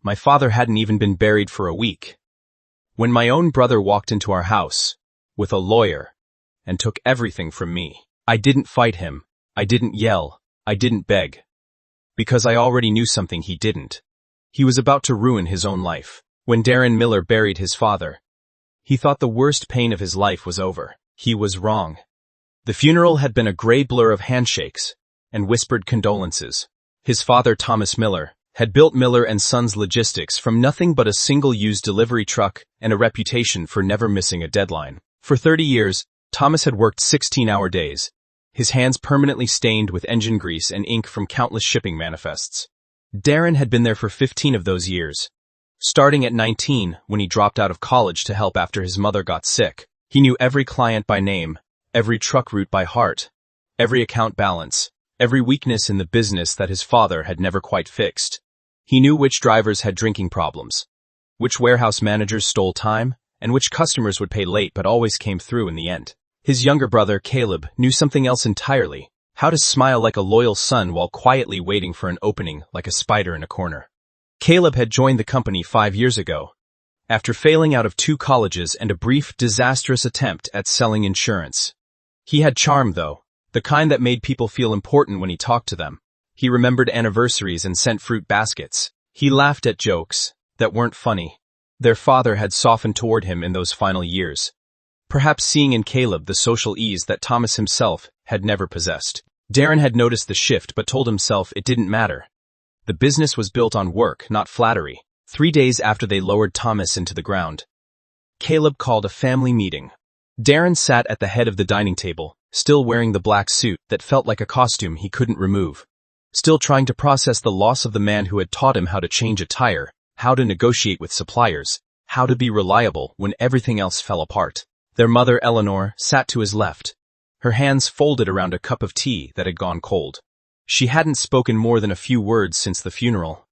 My father hadn't even been buried for a week. When my own brother walked into our house, with a lawyer, and took everything from me, I didn't fight him, I didn't yell, I didn't beg. Because I already knew something he didn't. He was about to ruin his own life. When Darren Miller buried his father, he thought the worst pain of his life was over. He was wrong. The funeral had been a gray blur of handshakes and whispered condolences. His father, Thomas Miller, had built Miller & Sons Logistics from nothing but a single-use delivery truck and a reputation for never missing a deadline. For 30 years, Thomas had worked 16-hour days, his hands permanently stained with engine grease and ink from countless shipping manifests. Darren had been there for 15 of those years. Starting at 19, when he dropped out of college to help after his mother got sick, he knew every client by name, every truck route by heart, every account balance, every weakness in the business that his father had never quite fixed. He knew which drivers had drinking problems, which warehouse managers stole time, and which customers would pay late but always came through in the end. His younger brother, Caleb, knew something else entirely: how to smile like a loyal son while quietly waiting for an opening like a spider in a corner. Caleb had joined the company 5 years ago, after failing out of 2 colleges and a brief, disastrous attempt at selling insurance. He had charm, though, the kind that made people feel important when he talked to them. He remembered anniversaries and sent fruit baskets. He laughed at jokes that weren't funny. Their father had softened toward him in those final years, perhaps seeing in Caleb the social ease that Thomas himself had never possessed. Darren had noticed the shift but told himself it didn't matter. The business was built on work, not flattery. 3 days after they lowered Thomas into the ground, Caleb called a family meeting. Darren sat at the head of the dining table, still wearing the black suit that felt like a costume he couldn't remove. Still trying to process the loss of the man who had taught him how to change a tire, how to negotiate with suppliers, how to be reliable when everything else fell apart. Their mother, Eleanor, sat to his left, her hands folded around a cup of tea that had gone cold. She hadn't spoken more than a few words since the funeral.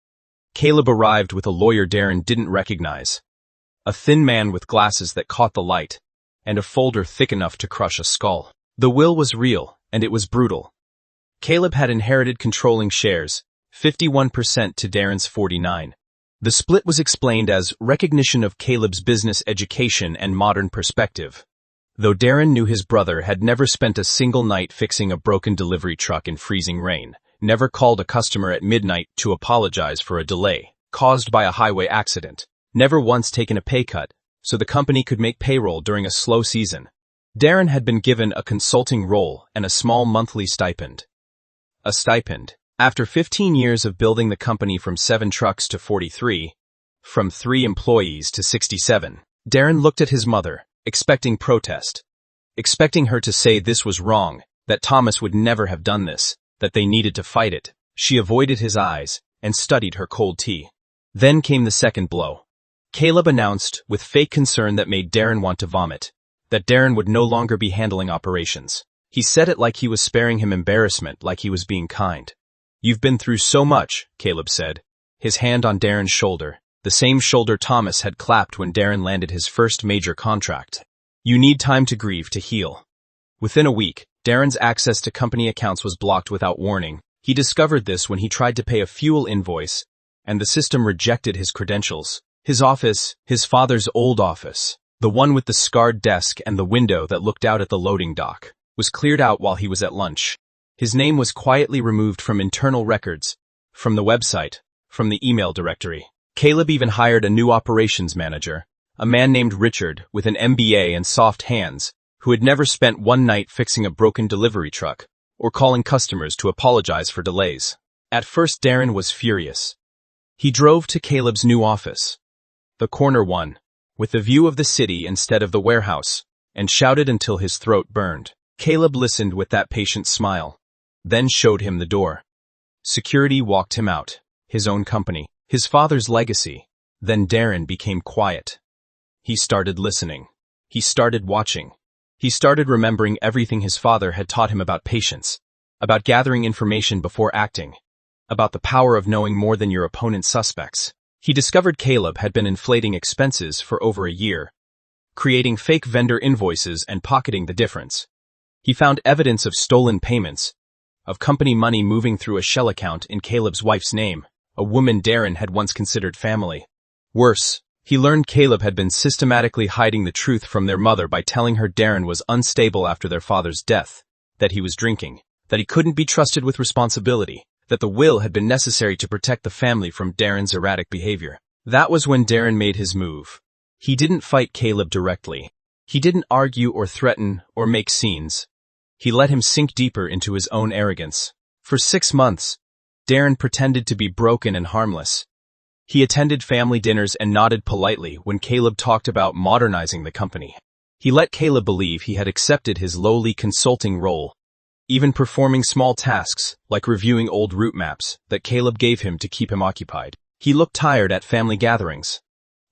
Caleb arrived with a lawyer Darren didn't recognize. A thin man with glasses that caught the light, and a folder thick enough to crush a skull. The will was real, and it was brutal. Caleb had inherited controlling shares, 51% to Darren's 49%. The split was explained as recognition of Caleb's business education and modern perspective. Though Darren knew his brother had never spent a single night fixing a broken delivery truck in freezing rain, never called a customer at midnight to apologize for a delay caused by a highway accident, never once taken a pay cut so the company could make payroll during a slow season, Darren had been given a consulting role and a small monthly stipend. A stipend. After 15 years of building the company from 7 trucks to 43, from 3 employees to 67, Darren looked at his mother, expecting protest, expecting her to say this was wrong, that Thomas would never have done this, that they needed to fight it. She avoided his eyes and studied her cold tea. Then came the second blow. Caleb announced, with fake concern that made Darren want to vomit, that Darren would no longer be handling operations. He said it like he was sparing him embarrassment, like he was being kind. "You've been through so much," Caleb said, his hand on Darren's shoulder, the same shoulder Thomas had clapped when Darren landed his first major contract. "You need time to grieve, to heal." Within a week, Darren's access to company accounts was blocked without warning. He discovered this when he tried to pay a fuel invoice, and the system rejected his credentials. His office, his father's old office, the one with the scarred desk and the window that looked out at the loading dock, was cleared out while he was at lunch. His name was quietly removed from internal records, from the website, from the email directory. Caleb even hired a new operations manager, a man named Richard with an MBA and soft hands, who had never spent one night fixing a broken delivery truck or calling customers to apologize for delays. At first Darren was furious. He drove to Caleb's new office, the corner one, with the view of the city instead of the warehouse, and shouted until his throat burned. Caleb listened with that patient smile, then showed him the door. Security walked him out, his own company, his father's legacy. Then Darren became quiet. He started listening. He started watching. He started remembering everything his father had taught him about patience, about gathering information before acting, about the power of knowing more than your opponent's suspects. He discovered Caleb had been inflating expenses for over a year, creating fake vendor invoices and pocketing the difference. He found evidence of stolen payments, of company money moving through a shell account in Caleb's wife's name, a woman Darren had once considered family. Worse, he learned Caleb had been systematically hiding the truth from their mother by telling her Darren was unstable after their father's death, that he was drinking, that he couldn't be trusted with responsibility, that the will had been necessary to protect the family from Darren's erratic behavior. That was when Darren made his move. He didn't fight Caleb directly. He didn't argue or threaten or make scenes. He let him sink deeper into his own arrogance. For 6 months, Darren pretended to be broken and harmless. He attended family dinners and nodded politely when Caleb talked about modernizing the company. He let Caleb believe he had accepted his lowly consulting role, even performing small tasks like reviewing old route maps that Caleb gave him to keep him occupied. He looked tired at family gatherings.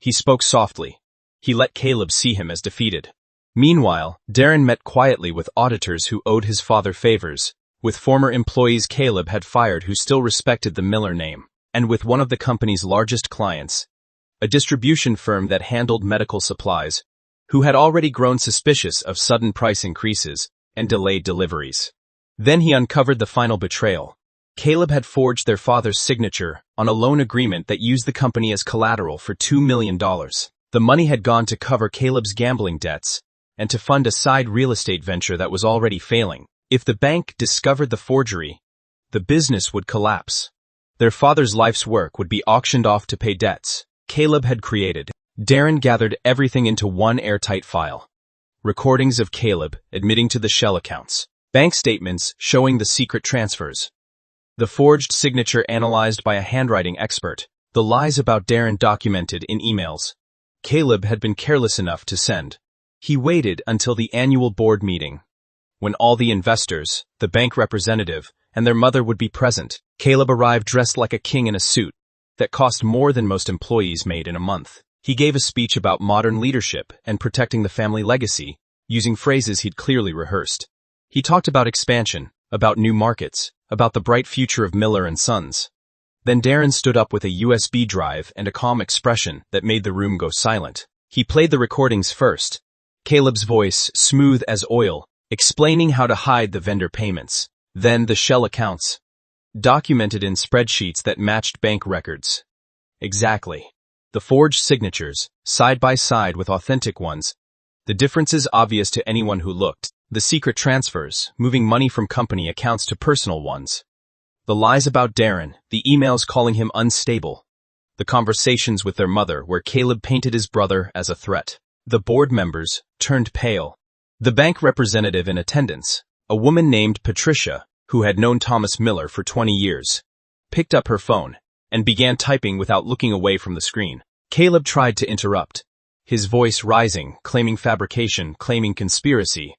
He spoke softly. He let Caleb see him as defeated. Meanwhile, Darren met quietly with auditors who owed his father favors, with former employees Caleb had fired who still respected the Miller name, and with one of the company's largest clients, a distribution firm that handled medical supplies, who had already grown suspicious of sudden price increases and delayed deliveries. Then he uncovered the final betrayal. Caleb had forged their father's signature on a loan agreement that used the company as collateral for $2 million. The money had gone to cover Caleb's gambling debts and to fund a side real estate venture that was already failing. If the bank discovered the forgery, the business would collapse. Their father's life's work would be auctioned off to pay debts Caleb had created. Darren gathered everything into one airtight file. Recordings of Caleb admitting to the shell accounts, bank statements showing the secret transfers, the forged signature analyzed by a handwriting expert, the lies about Darren documented in emails Caleb had been careless enough to send. He waited until the annual board meeting, when all the investors, the bank representative, and their mother would be present. Caleb arrived dressed like a king in a suit that cost more than most employees made in a month. He gave a speech about modern leadership and protecting the family legacy, using phrases he'd clearly rehearsed. He talked about expansion, about new markets, about the bright future of Miller and Sons. Then Darren stood up with a USB drive and a calm expression that made the room go silent. He played the recordings first, Caleb's voice smooth as oil, explaining how to hide the vendor payments. Then the shell accounts, documented in spreadsheets that matched bank records. Exactly. The forged signatures, side by side with authentic ones. The differences obvious to anyone who looked. The secret transfers, moving money from company accounts to personal ones. The lies about Darren, the emails calling him unstable. The conversations with their mother where Caleb painted his brother as a threat. The board members turned pale. The bank representative in attendance, a woman named Patricia, who had known Thomas Miller for 20 years, picked up her phone and began typing without looking away from the screen. Caleb tried to interrupt, his voice rising, claiming fabrication, claiming conspiracy,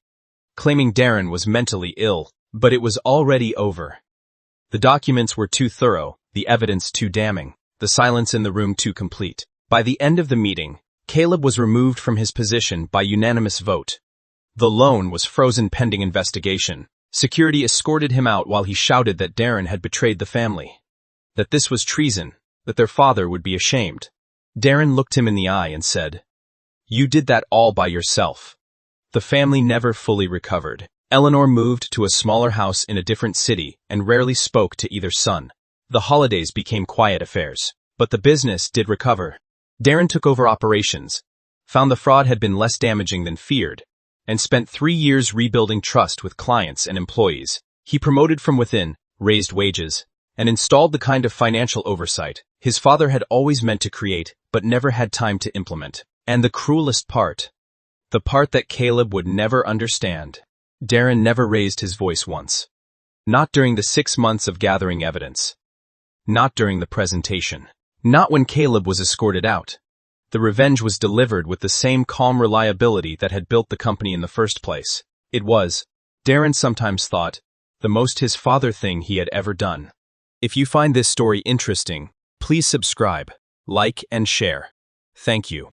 claiming Darren was mentally ill, but it was already over. The documents were too thorough, the evidence too damning, the silence in the room too complete. By the end of the meeting, Caleb was removed from his position by unanimous vote. The loan was frozen pending investigation. Security escorted him out while he shouted that Darren had betrayed the family, that this was treason, that their father would be ashamed. Darren looked him in the eye and said, "You did that all by yourself." The family never fully recovered. Eleanor moved to a smaller house in a different city and rarely spoke to either son. The holidays became quiet affairs, but the business did recover. Darren took over operations, found the fraud had been less damaging than feared, and spent 3 years rebuilding trust with clients and employees. He promoted from within, raised wages, and installed the kind of financial oversight his father had always meant to create but never had time to implement. And the cruelest part, the part that Caleb would never understand, Darren never raised his voice once. Not during the 6 months of gathering evidence. Not during the presentation. Not when Caleb was escorted out. The revenge was delivered with the same calm reliability that had built the company in the first place. It was, Darren sometimes thought, the most his father thing he had ever done. If you find this story interesting, please subscribe, like, and share. Thank you.